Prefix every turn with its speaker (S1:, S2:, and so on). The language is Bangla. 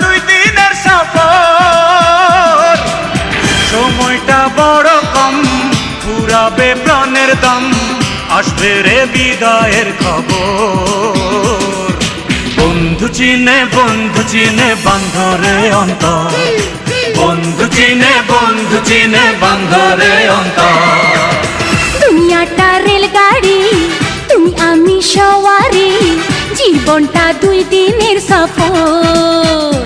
S1: দুই দিনের সফর, সময়টা বড় কম, ফুরাবে প্রাণের দাম, আসবে রে বিদায়ের খবর। বন্ধু চিনে বান্ধরে অন্তর, বন্ধু চিনে বান্ধরে অন্তর।
S2: দুনিয়াটা রেলগাড়ি, তুমি আমি সওয়ারি, জীবনটা দুই দিনের সফর।